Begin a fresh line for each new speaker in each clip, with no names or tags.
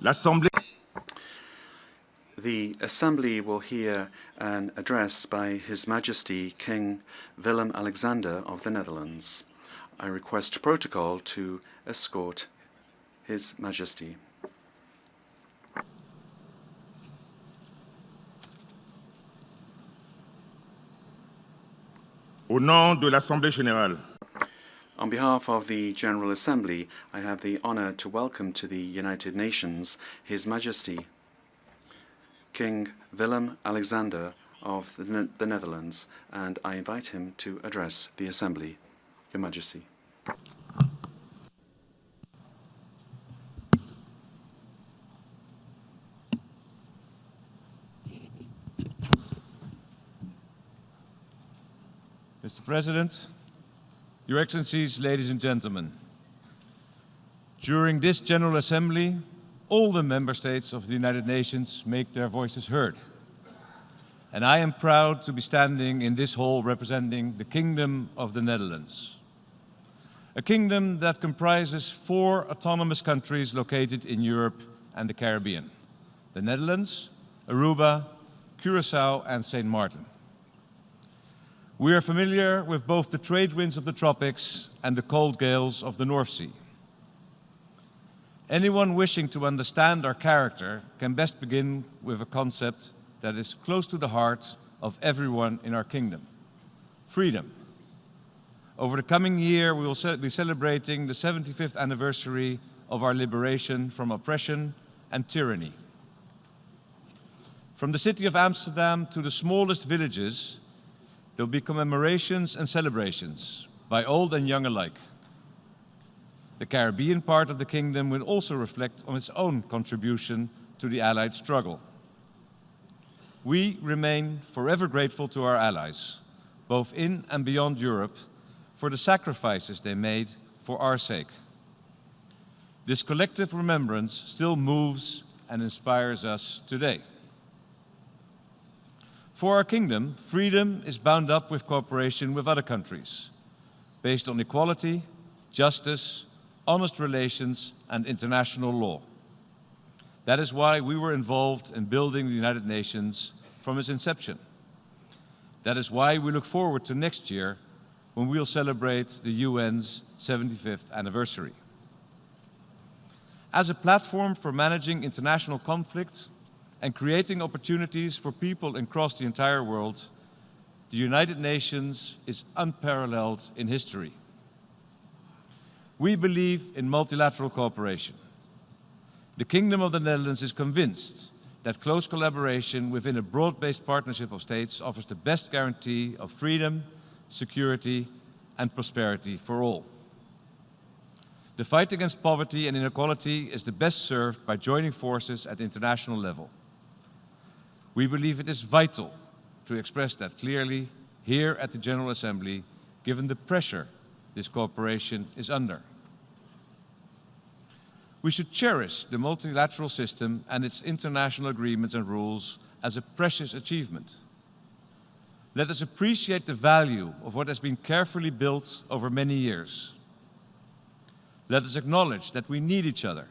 L'Assemblée.
The Assembly will hear an address by His Majesty King Willem-Alexander of the Netherlands. I request protocol to escort His Majesty.
Au nom de l'Assemblée générale,
On behalf of the General Assembly, I have the honor to welcome to the United Nations His Majesty King Willem-Alexander of the Netherlands, and I invite him to address the Assembly. Your Majesty.
Mr. President, Your Excellencies, ladies and gentlemen, during this General Assembly, all the member states of the United Nations make their voices heard. And I am proud to be standing in this hall representing the Kingdom of the Netherlands. A kingdom that comprises 4 autonomous countries located in Europe and the Caribbean: the Netherlands, Aruba, Curaçao and St. Maarten. We are familiar with both the trade winds of the tropics and the cold gales of the North Sea. Anyone wishing to understand our character can best begin with a concept that is close to the heart of everyone in our kingdom: freedom. Over the coming year, we will be celebrating the 75th anniversary of our liberation from oppression and tyranny. From the city of Amsterdam to the smallest villages, there will be commemorations and celebrations by old and young alike. The Caribbean part of the kingdom will also reflect on its own contribution to the Allied struggle. We remain forever grateful to our allies, both in and beyond Europe, for the sacrifices they made for our sake. This collective remembrance still moves and inspires us today. For our kingdom, freedom is bound up with cooperation with other countries, based on equality, justice, honest relations, and international law. That is why we were involved in building the United Nations from its inception. That is why we look forward to next year, when we'll celebrate the UN's 75th anniversary. As a platform for managing international conflict and creating opportunities for people across the entire world, the United Nations is unparalleled in history. We believe in multilateral cooperation. The Kingdom of the Netherlands is convinced that close collaboration within a broad-based partnership of states offers the best guarantee of freedom, security, and prosperity for all. The fight against poverty and inequality is the best served by joining forces at the international level. We believe it is vital to express that clearly here at the General Assembly, given the pressure this cooperation is under. We should cherish the multilateral system and its international agreements and rules as a precious achievement. Let us appreciate the value of what has been carefully built over many years. Let us acknowledge that we need each other,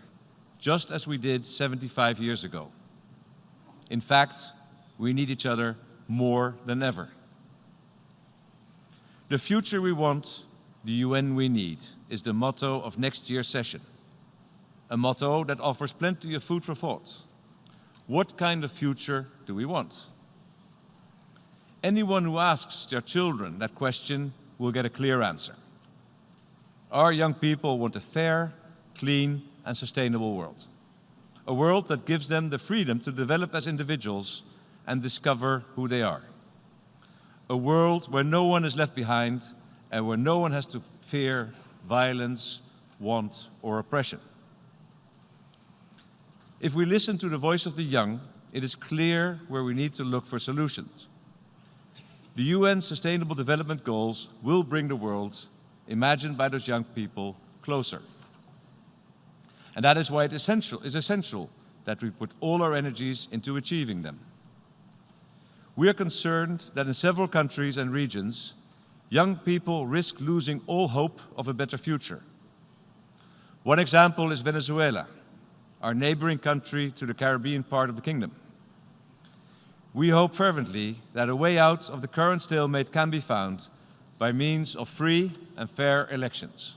just as we did 75 years ago. In fact, we need each other more than ever. The future we want, the UN we need, is the motto of next year's session. A motto that offers plenty of food for thought. What kind of future do we want? Anyone who asks their children that question will get a clear answer. Our young people want a fair, clean, and sustainable world. A world that gives them the freedom to develop as individuals and discover who they are. A world where no one is left behind and where no one has to fear violence, want, or oppression. If we listen to the voice of the young, it is clear where we need to look for solutions. The UN Sustainable Development Goals will bring the world, imagined by those young people, closer. And that is why it is essential that we put all our energies into achieving them. We are concerned that in several countries and regions, young people risk losing all hope of a better future. One example is Venezuela, our neighboring country to the Caribbean part of the kingdom. We hope fervently that a way out of the current stalemate can be found by means of free and fair elections.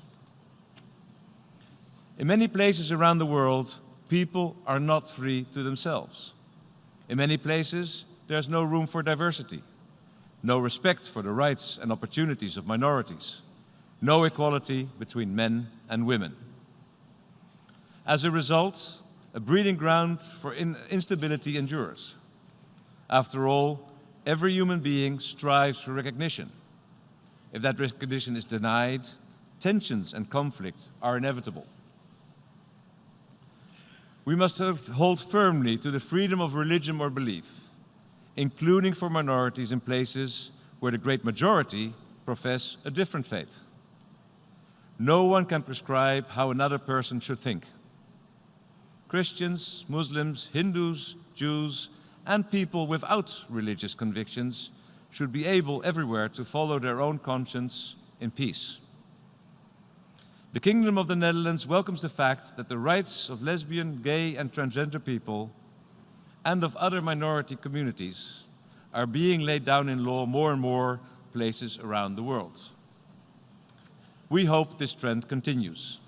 In many places around the world, people are not free to themselves. In many places, there's no room for diversity, no respect for the rights and opportunities of minorities, no equality between men and women. As a result, a breeding ground for instability endures. After all, every human being strives for recognition. If that recognition is denied, tensions and conflict are inevitable. We must hold firmly to the freedom of religion or belief, including for minorities in places where the great majority profess a different faith. No one can prescribe how another person should think. Christians, Muslims, Hindus, Jews, and people without religious convictions should be able everywhere to follow their own conscience in peace. The Kingdom of the Netherlands welcomes the fact that the rights of lesbian, gay, and transgender people and of other minority communities are being laid down in law more and more places around the world. We hope this trend continues.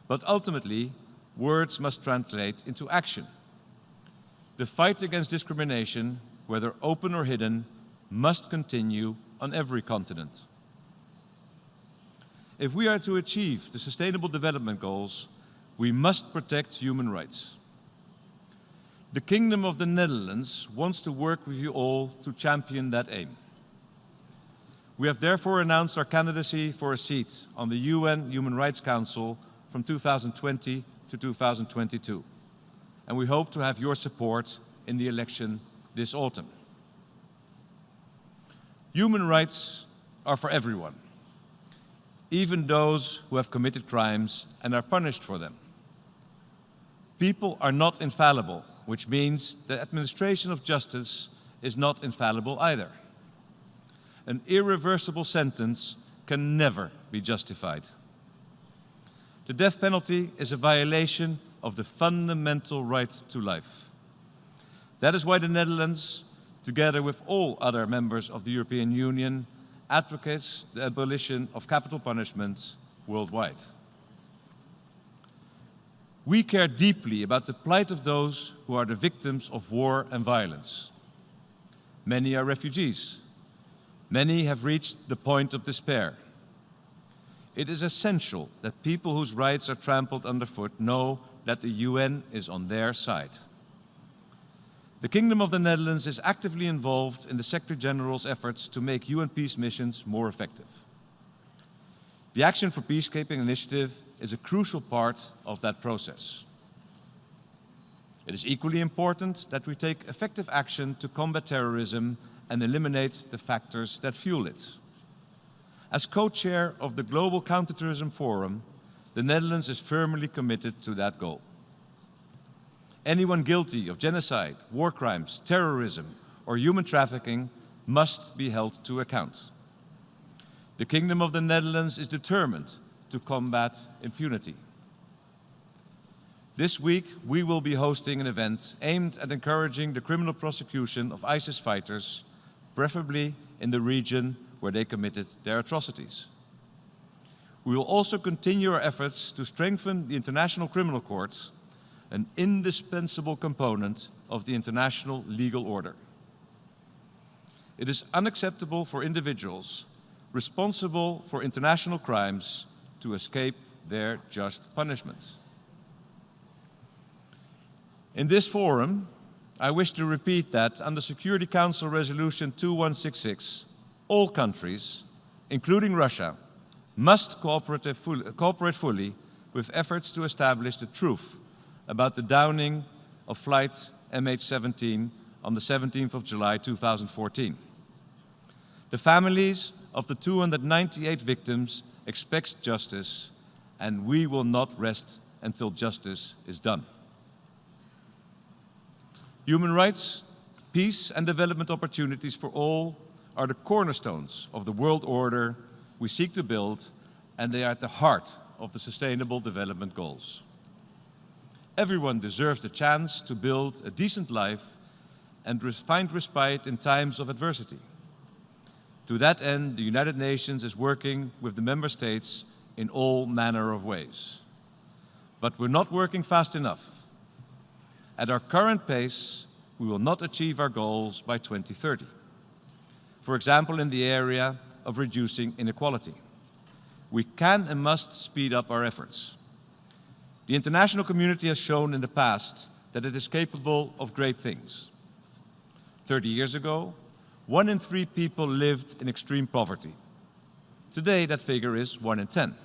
But ultimately, words must translate into action. The fight against discrimination, whether open or hidden, must continue on every continent. If we are to achieve the Sustainable Development Goals, we must protect human rights. The Kingdom of the Netherlands wants to work with you all to champion that aim. We have therefore announced our candidacy for a seat on the UN Human Rights Council from 2020 to 2022, and we hope to have your support in the election this autumn. Human rights are for everyone, even those who have committed crimes and are punished for them. People are not infallible, which means the administration of justice is not infallible either. An irreversible sentence can never be justified. The death penalty is a violation of the fundamental right to life. That is why the Netherlands, together with all other members of the European Union, advocates the abolition of capital punishment worldwide. We care deeply about the plight of those who are the victims of war and violence. Many are refugees. Many have reached the point of despair. It is essential that people whose rights are trampled underfoot know that the UN is on their side. The Kingdom of the Netherlands is actively involved in the Secretary General's efforts to make UN peace missions more effective. The Action for Peacekeeping initiative is a crucial part of that process. It is equally important that we take effective action to combat terrorism and eliminate the factors that fuel it. As co-chair of the Global Counterterrorism Forum, the Netherlands is firmly committed to that goal. Anyone guilty of genocide, war crimes, terrorism, or human trafficking must be held to account. The Kingdom of the Netherlands is determined to combat impunity. This week, we will be hosting an event aimed at encouraging the criminal prosecution of ISIS fighters, preferably in the region where they committed their atrocities. We will also continue our efforts to strengthen the International Criminal Court, an indispensable component of the international legal order. It is unacceptable for individuals responsible for international crimes to escape their just punishment. In this forum, I wish to repeat that under Security Council Resolution 2166, all countries, including Russia, must cooperate fully with efforts to establish the truth about the downing of flight MH17 on the 17th of July 2014. The families of the 298 victims expect justice, and we will not rest until justice is done. Human rights, peace and development opportunities for all are the cornerstones of the world order we seek to build, and they are at the heart of the Sustainable Development Goals. Everyone deserves the chance to build a decent life and find respite in times of adversity. To that end, the United Nations is working with the member states in all manner of ways. But we're not working fast enough. At our current pace, we will not achieve our goals by 2030. For example, in the area of reducing inequality. We can and must speed up our efforts. The international community has shown in the past that it is capable of great things. 30 years ago, 1 in 3 people lived in extreme poverty. Today, that figure is 1 in 10.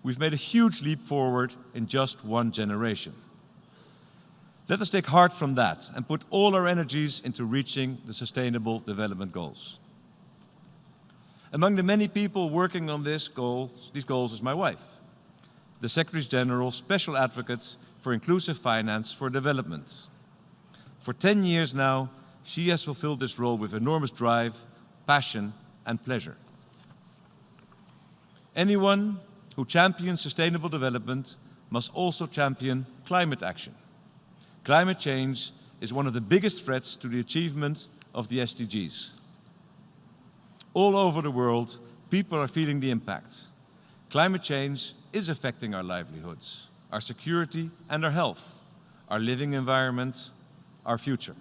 We've made a huge leap forward in just 1 generation. Let us take heart from that and put all our energies into reaching the Sustainable Development Goals. Among the many people working on these goals is my wife, the Secretary General Special Advocate for Inclusive Finance for Development. For 10 years now, she has fulfilled this role with enormous drive, passion, and pleasure. Anyone who champions sustainable development must also champion climate action. Climate change is one of the biggest threats to the achievement of the SDGs. All over the world, people are feeling the impact. Climate change is affecting our livelihoods, our security and our health, our living environment, our future.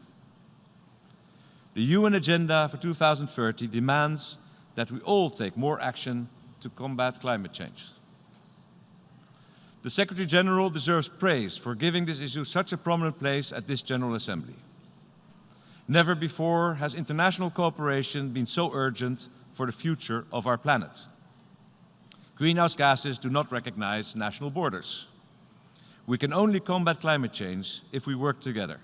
The UN Agenda for 2030 demands that we all take more action to combat climate change. The Secretary General deserves praise for giving this issue such a prominent place at this General Assembly. Never before has international cooperation been so urgent for the future of our planet. Greenhouse gases do not recognize national borders. We can only combat climate change if we work together.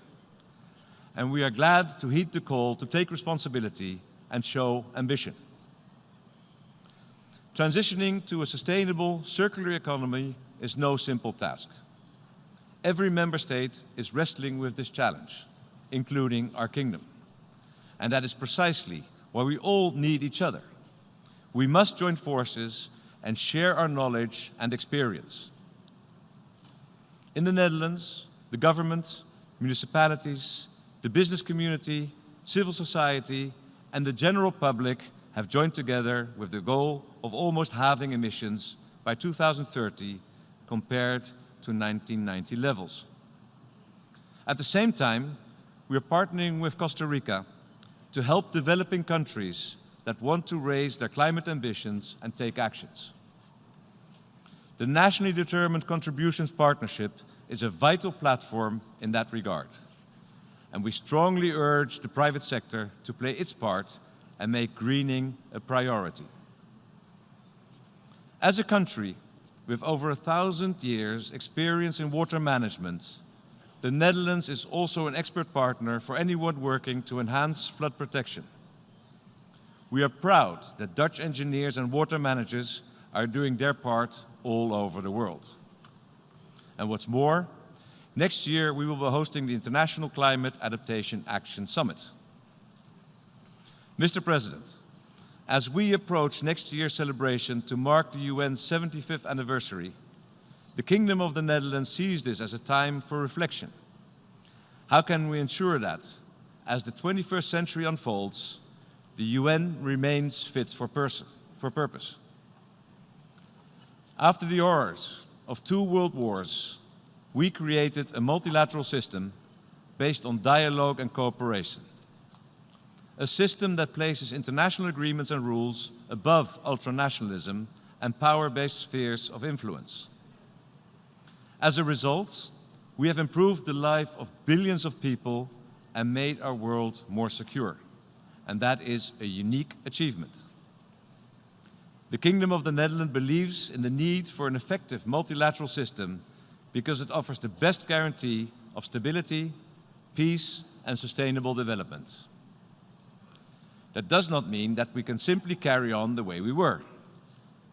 And we are glad to heed the call to take responsibility and show ambition. Transitioning to a sustainable, circular economy is no simple task. Every member state is wrestling with this challenge, including our kingdom. And that is precisely why we all need each other. We must join forces and share our knowledge and experience. In the Netherlands, the government, municipalities, the business community, civil society, and the general public have joined together with the goal of almost halving emissions by 2030 compared to 1990 levels. At the same time, we are partnering with Costa Rica to help developing countries that want to raise their climate ambitions and take actions. The Nationally Determined Contributions Partnership is a vital platform in that regard. And we strongly urge the private sector to play its part and make greening a priority. As a country with over 1,000 years' experience in water management, the Netherlands is also an expert partner for anyone working to enhance flood protection. We are proud that Dutch engineers and water managers are doing their part all over the world. And what's more, next year we will be hosting the International Climate Adaptation Action Summit. Mr. President, as we approach next year's celebration to mark the UN's 75th anniversary, the Kingdom of the Netherlands sees this as a time for reflection. How can we ensure that, as the 21st century unfolds, the UN remains fit for purpose? After the horrors of 2 world wars, we created a multilateral system based on dialogue and cooperation. A system that places international agreements and rules above ultranationalism and power-based spheres of influence. As a result, we have improved the life of billions of people and made our world more secure. And that is a unique achievement. The Kingdom of the Netherlands believes in the need for an effective multilateral system because it offers the best guarantee of stability, peace, and sustainable development. That does not mean that we can simply carry on the way we were.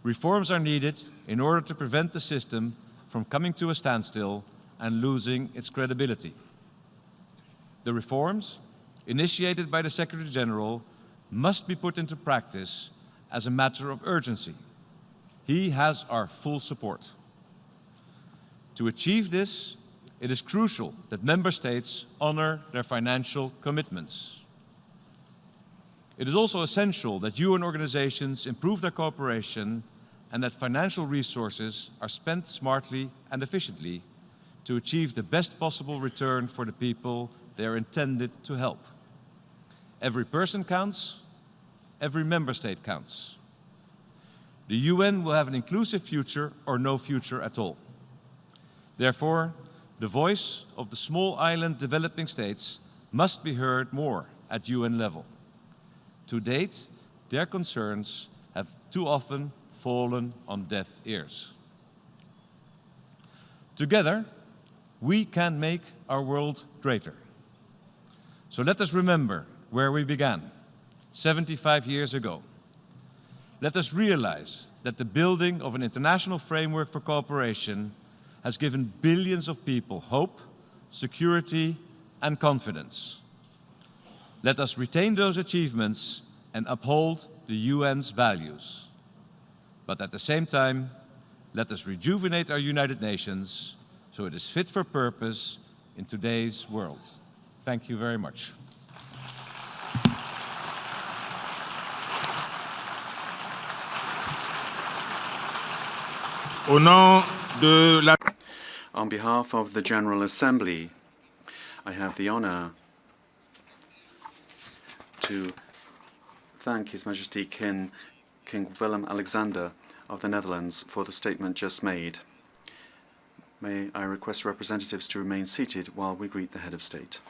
Reforms are needed in order to prevent the system from coming to a standstill and losing its credibility. The reforms, initiated by the Secretary General, must be put into practice as a matter of urgency. He has our full support. To achieve this, it is crucial that member states honor their financial commitments. It is also essential that UN organizations improve their cooperation and that financial resources are spent smartly and efficiently to achieve the best possible return for the people they are intended to help. Every person counts, every member state counts. The UN will have an inclusive future or no future at all. Therefore, the voice of the small island developing states must be heard more at UN level. To date, their concerns have too often fallen on deaf ears. Together, we can make our world greater. So let us remember where we began, 75 years ago. Let us realize that the building of an international framework for cooperation has given billions of people hope, security, and confidence. Let us retain those achievements and uphold the UN's values. But at the same time, let us rejuvenate our United Nations so it is fit for purpose in today's world. Thank you very much.
Au nom de la...
On behalf of the General Assembly, I have the honor to thank His Majesty King Willem-Alexander of the Netherlands for the statement just made. May I request representatives to remain seated while we greet the Head of State.